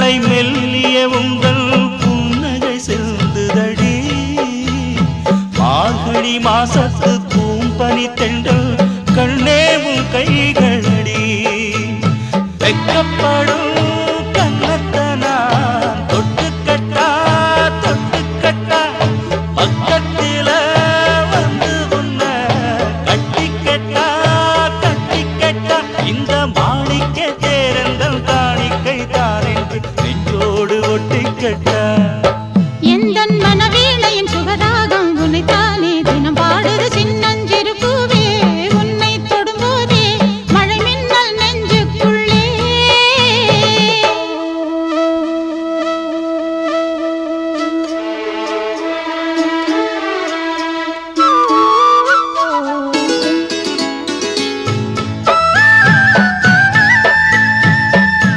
மழை மெல்லிய உங்கள் புன்னகை செல்லுதடி மார்கழி மாசத்து பூம்பனி தென்றல் கண்ணே உன் கைகளடி வெக்கப்படும்